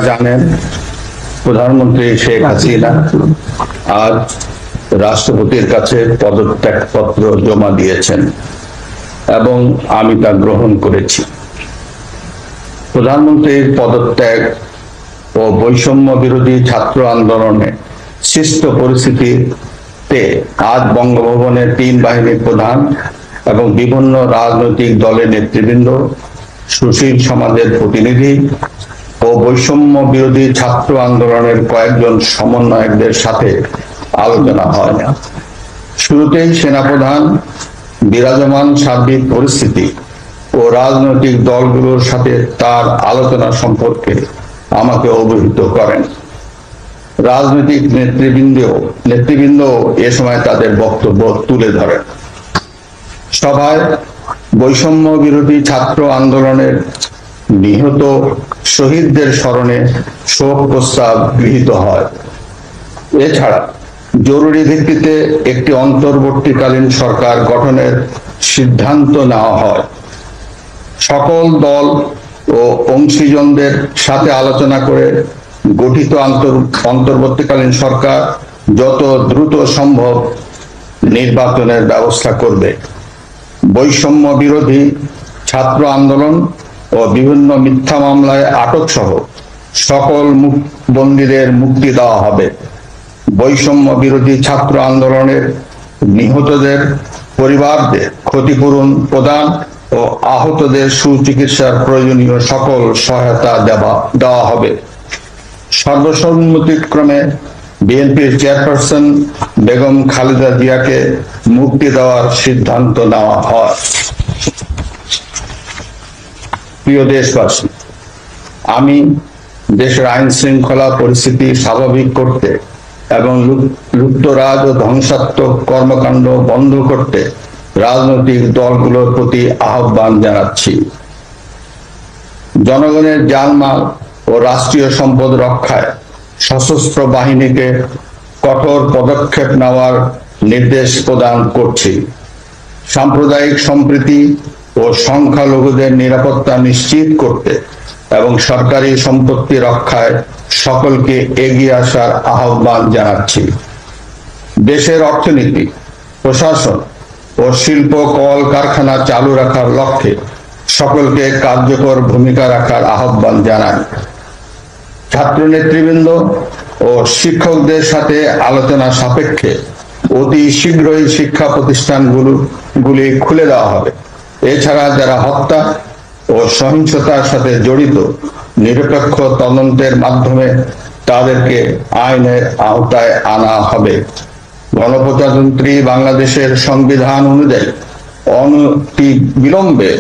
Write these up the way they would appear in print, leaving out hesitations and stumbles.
জানেন প্রধানমন্ত্রী শেখ হাসিনা আজ রাষ্ট্রপতির কাছে পদত্যাগপত্র জমা দিয়েছেন এবং আমি তা গ্রহণ করেছি। প্রধানমন্ত্রীর পদত্যাগ ও বৈষম্য বিরোধী ছাত্র আন্দোলনে সৃষ্ট পরিস্থিতিতে আজ বঙ্গভবনের 3 বাহিনীর প্রধান এবং বিভিন্ন রাজনৈতিক দলের নেতৃবৃন্দ, সুশীল সমাজের প্রতিনিধি ও বৈষম্য বিরোধী ছাত্র আন্দোলনের কয়েকজন সমন্বয়কদের সাথে আলোচনা হয়। শুরুতেই সেনাপ্রধান বিরাজমান সার্বিক পরিস্থিতি ও রাজনৈতিক দলগুলোর সাথে তার আলোচনা সম্পর্কে আমাকে অবহিত করেন। রাজনৈতিক নেতৃবৃন্দ এ সময় তাদের বক্তব্য তুলে ধরেন। সভায় বৈষম্য বিরোধী ছাত্র আন্দোলনের নিহত শহীদদের স্মরণে শোক প্রস্তাব গৃহীত হয়। এছাড়া জরুরি ভিত্তিতে একটি অন্তর্বর্তীকালীন সরকার গঠনের সিদ্ধান্ত নেওয়া হয়। সকল দল ও অংশীজনদের সাথে আলোচনা করে গঠিত অন্তর্বর্তীকালীন সরকার যত দ্রুত সম্ভব নির্বাচনের ব্যবস্থা করবে। বৈষম্য বিরোধী ছাত্র আন্দোলন ও বিভিন্ন মিথ্যা মামলায় আটক সহ সকল বন্দীদের মুক্তি দেওয়া হবে। বৈষম্য বিরোধী ছাত্র আন্দোলনের নিহতদের পরিবারদের ক্ষতিপূরণ প্রদান ও আহতদের সুচিকিৎসার প্রয়োজনীয় সকল সহায়তা দেওয়া হবে। সর্বসম্মতিক্রমে বিএনপির চেয়ারপারসন বেগম খালেদা জিয়াকে মুক্তি দেওয়ার সিদ্ধান্ত নেওয়া হয়। প্রিয় দেশবাসী, আমি দেশের আইন শৃঙ্খলা পরিস্থিতি স্বাভাবিক করতে এবং লুপ্তরাজ ও ধ্বংসাত্মক কর্মকাণ্ড বন্ধ করতে রাজনৈতিক দলগুলোর প্রতি আহ্বান জানাচ্ছি। জনগণের জানমাল ও রাষ্ট্রীয় সম্পদ রক্ষায় সশস্ত্র বাহিনীকে কঠোর পদক্ষেপ নেওয়ার নির্দেশ প্রদান করছি। সাম্প্রদায়িক সম্প্রীতি ও সংখ্যালঘুদের নিরাপত্তা নিশ্চিত করতে এবং সরকারি সম্পত্তি রক্ষায় সকলকে এগিয়ে আসার আহ্বান জানাচ্ছি। দেশের অর্থনীতি, প্রশাসন ও শিল্প কল কারখানা চালু রাখার লক্ষ্যে সকলকে কার্যকর ভূমিকা রাখার আহ্বান জানাই। ছাত্র নেতৃবৃন্দ ও শিক্ষকদের সাথে আলোচনা সাপেক্ষে অতি শীঘ্রই শিক্ষা প্রতিষ্ঠানগুলি খুলে দেওয়া হবে। এছাড়া যারা হত্যা ও সহিংসতার সাথে জড়িত নিরপেক্ষ তদন্তের মাধ্যমে তাদেরকে আইনের আওতায় আনা হবে। গণপ্রজাতন্ত্রী বাংলাদেশের সংবিধান অনুযায়ী অনতি বিলম্বে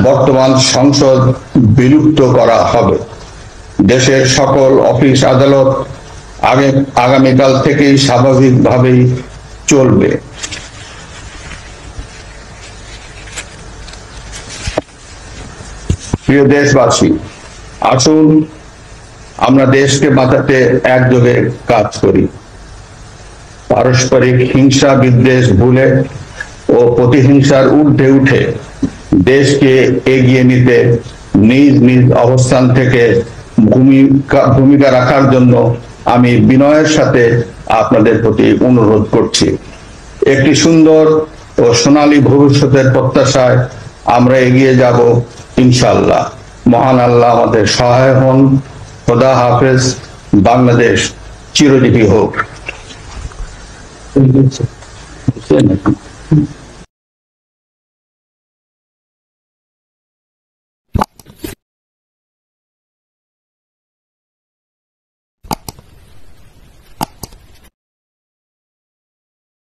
বর্তমান সংসদ বিলুপ্ত করা হবে। দেশের সকল অফিস আদালত আগামীকাল থেকেই স্বাভাবিকভাবেই চলবে। প্রিয় দেশবাসী, আসুন আমরা দেশকে বাঁচাতে একযোগে কাজ করি। পারস্পরিক হিংসা বিদ্বেষ ভুলে ও প্রতিহিংসার ঊর্ধ্বে উঠে দেশকে এগিয়ে নিতে নিজ নিজ অবস্থান থেকে ভূমিকা রাখার জন্য আমি বিনয়ের সাথে আপনাদের প্রতি অনুরোধ করছি। একটি সুন্দর ও সোনালী ভবিষ্যতের প্রত্যাশায় আমরা এগিয়ে যাব ইনশাআল্লাহ। মহান আল্লাহ আমাদের সহায় হন। খোদা হাফেজ। বাংলাদেশ চিরজীবী হোক।